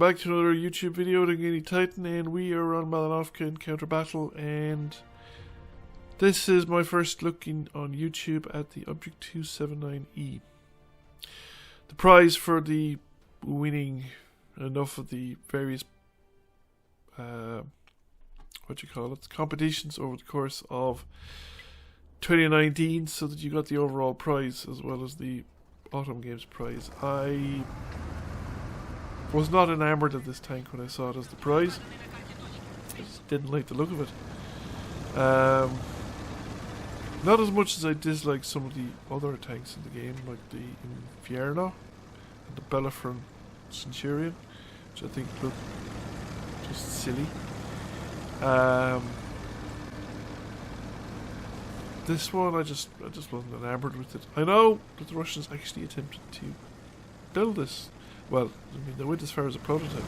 back to another YouTube video with Gini Titan, and we are on Malanovka in Counter Battle, and this is my first looking on YouTube at the Object 279E. The prize for the winning enough of the various competitions over the course of 2019, so that you got the overall prize as well as the Autumn Games prize. I was not enamoured of this tank when I saw it as the prize. I just didn't like the look of it. Not as much as I dislike some of the other tanks in the game, like the Invierno and the Bellerophon Centurion, which I think look just silly. This one, I just wasn't enamoured with it. I know that the Russians actually attempted to build this. Well, I mean, they went as far as a prototype.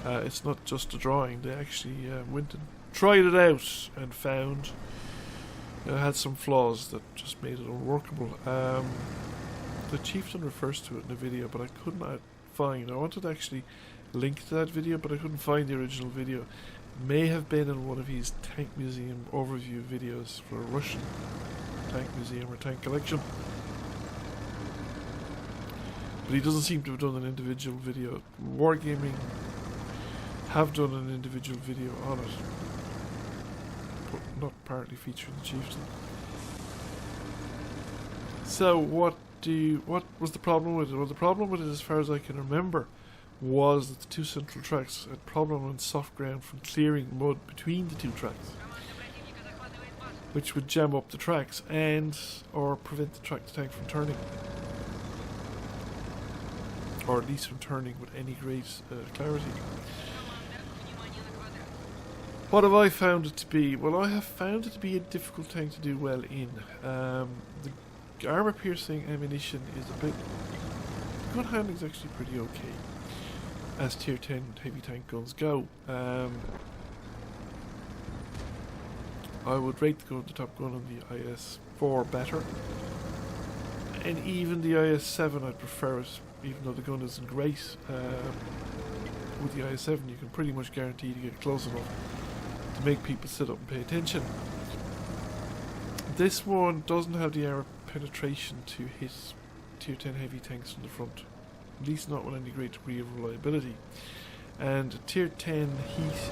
It's not just a drawing. They actually went and tried it out and found it had some flaws that just made it unworkable. The chieftain refers to it in the video, but I could not find. I wanted to actually link to that video, but I couldn't find the original video. It may have been in one of his tank museum overview videos for a Russian tank museum or tank collection. But he doesn't seem to have done an individual video. Wargaming have done an individual video on it, but not apparently featuring the chieftain. So what was the problem with it? Well, the problem with it, as far as I can remember, was that the two central tracks had problem on soft ground from clearing mud between the two tracks, which would jam up the tracks or prevent the tank from turning. Or at least from turning with any great clarity. What have I found it to be? Well, I have found it to be a difficult tank to do well in. The armor-piercing ammunition is a bit... The gun handling is actually pretty okay, as tier 10 heavy tank guns go. I would rate the top gun on the IS-4 better. And even the IS-7 I'd prefer it, even though the gun isn't great. With the IS-7 you can pretty much guarantee to get close enough to make people sit up and pay attention. This one doesn't have the armor penetration to hit tier 10 heavy tanks from the front, at least not with any great degree of reliability. And tier 10 heat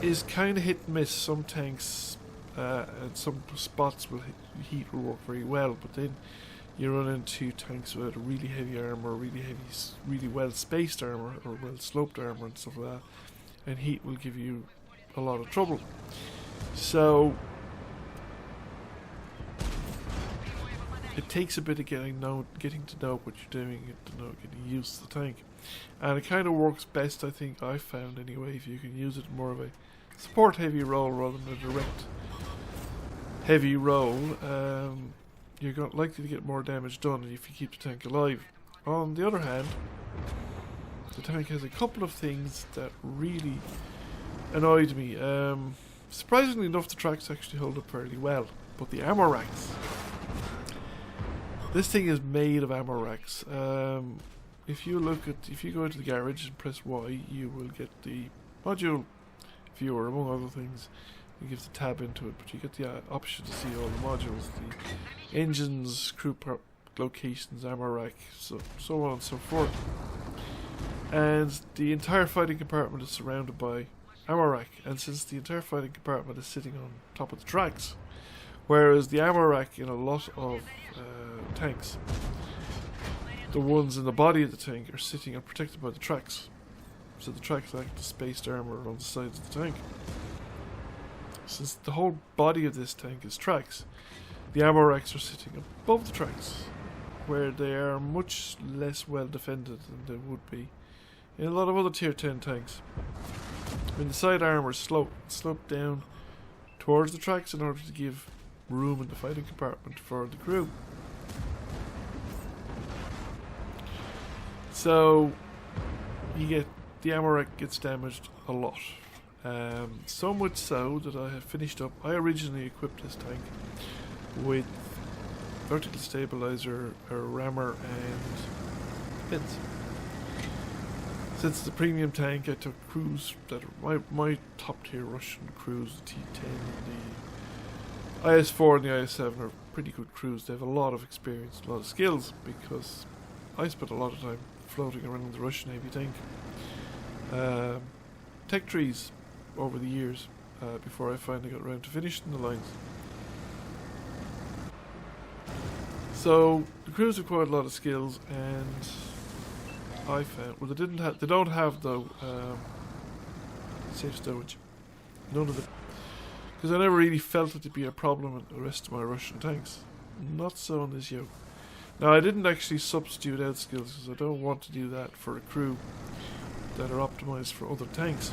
is kind of hit and miss. Some tanks and some spots heat will work very well, but then you run into tanks with really heavy armor, really well spaced armor, or well sloped armor and stuff like that, and heat will give you a lot of trouble. So it takes a bit of getting to know what you're doing, getting used to the tank, and it kind of works best, I think I found anyway, if you can use it in more of a support heavy role rather than a direct heavy role. You're likely to get more damage done if you keep the tank alive. On the other hand, the tank has a couple of things that really annoyed me. Surprisingly enough, the tracks actually hold up fairly well, but the ammo racks. This thing is made of ammo racks. If you go into the garage and press Y, you will get the module viewer, among other things. You give the tab into it, but you get the option to see all the modules, the engines, crew locations, ammo rack, so on and so forth. And the entire fighting compartment is surrounded by ammo rack, and since the entire fighting compartment is sitting on top of the tracks, whereas the ammo rack in a lot of tanks, the ones in the body of the tank are sitting and protected by the tracks, so the tracks act as spaced armor on the sides of the tank. Since the whole body of this tank is tracks, the ammo racks are sitting above the tracks, where they are much less well defended than they would be in a lot of other tier 10 tanks. I mean, the side armor is sloped down towards the tracks in order to give room in the fighting compartment for the crew. So the ammo rack gets damaged a lot. So much so that I have finished up. I originally equipped this tank with vertical stabilizer, a rammer, and pins. Since the premium tank, I took crews that are my top tier Russian crews, the T10 and the IS-4 and the IS-7 are pretty good crews. They have a lot of experience, a lot of skills, because I spent a lot of time floating around the Russian Navy tank. Tech trees over the years before I finally got around to finishing the lines. So the crews have quite a lot of skills, and I found, well, they don't have though safe stowage, none of them, because I never really felt it to be a problem in the rest of my Russian tanks. Not so on this yoke. Now I didn't actually substitute out skills because I don't want to do that for a crew that are optimized for other tanks.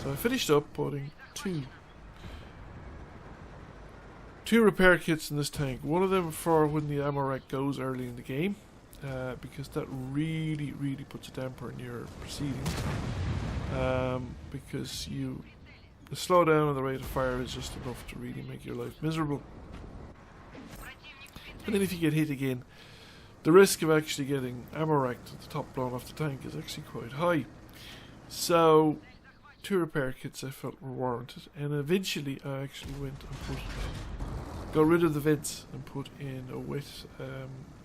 So I finished up putting two repair kits in this tank. One of them for when the ammo rack goes early in the game, because that really puts a damper in your proceedings. Because the slowdown on the rate of fire is just enough to really make your life miserable. And then if you get hit again, the risk of actually getting ammo racked at the top blown off the tank is actually quite high. So 2 repair kits I felt were warranted, and eventually I actually went and got rid of the vents and put in a wet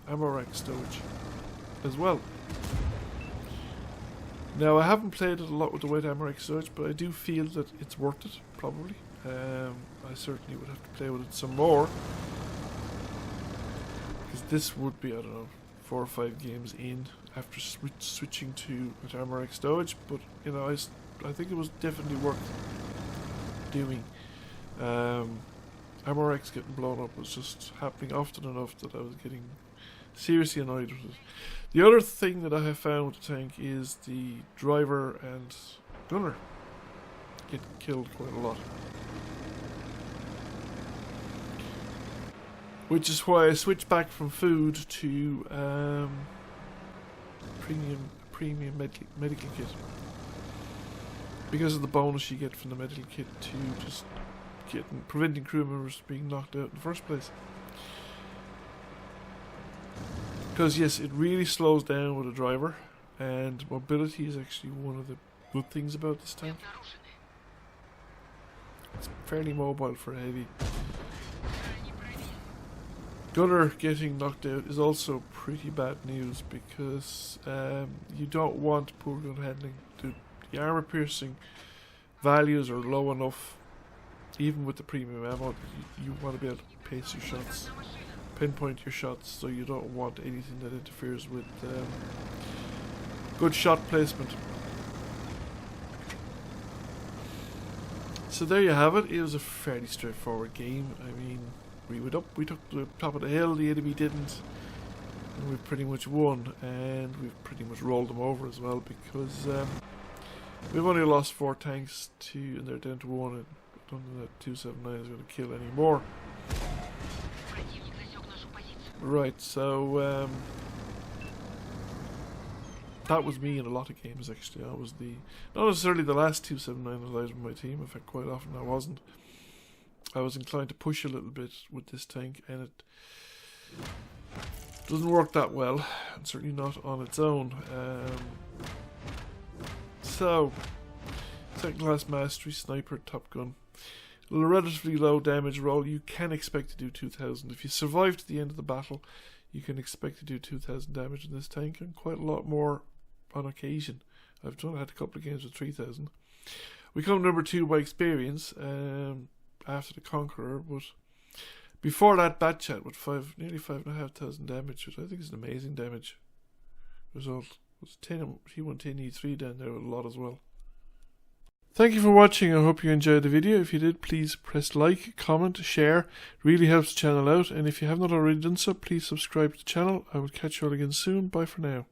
ammo rack stowage as well. Now I haven't played it a lot with the wet ammo rack stowage, but I do feel that it's worth it, probably. I certainly would have to play with it some more, because this would be, I don't know, 4 or 5 games in after switching to wet ammo rack stowage, but you know, I think it was definitely worth doing. Ammo racks getting blown up was just happening often enough that I was getting seriously annoyed with it. The other thing that I have found with the tank is the driver and gunner get killed quite a lot, which is why I switched back from food to premium medical kit, because of the bonus you get from the medical kit to just preventing crew members being knocked out in the first place. Because yes, it really slows down with a driver, and mobility is actually one of the good things about this tank. It's fairly mobile for a heavy. Gunner getting knocked out is also pretty bad news, because you don't want poor gun handling. The armor piercing values are low enough, even with the premium ammo. You want to be able to pace your shots, pinpoint your shots, so you don't want anything that interferes with good shot placement. So there you have it. It was a fairly straightforward game. I mean, we went up, we took the top of the hill, the enemy didn't, and we pretty much won, and we've pretty much rolled them over as well, because we've only lost 4 tanks and they're down to 1, and I don't think that 279 is going to kill any more. Right, so that was me in a lot of games actually. I was not necessarily the last 279 alive in my team, in fact quite often I wasn't. I was inclined to push a little bit with this tank, and it doesn't work that well, and certainly not on its own. So, second class mastery, sniper, top gun. A relatively low damage roll. You can expect to do 2000. If you survive to the end of the battle, you can expect to do 2000 damage in this tank, and quite a lot more on occasion. I've had a couple of games with 3000. We come number 2 by experience after the Conqueror, but before that, Bat Chat with nearly 5,500 damage, which I think is an amazing damage result. It was 10, he won 10 E3 down there with a lot as well. Thank you for watching. I hope you enjoyed the video. If you did, please press like, comment, share. It really helps the channel out. And if you have not already done so, please subscribe to the channel. I will catch you all again soon. Bye for now.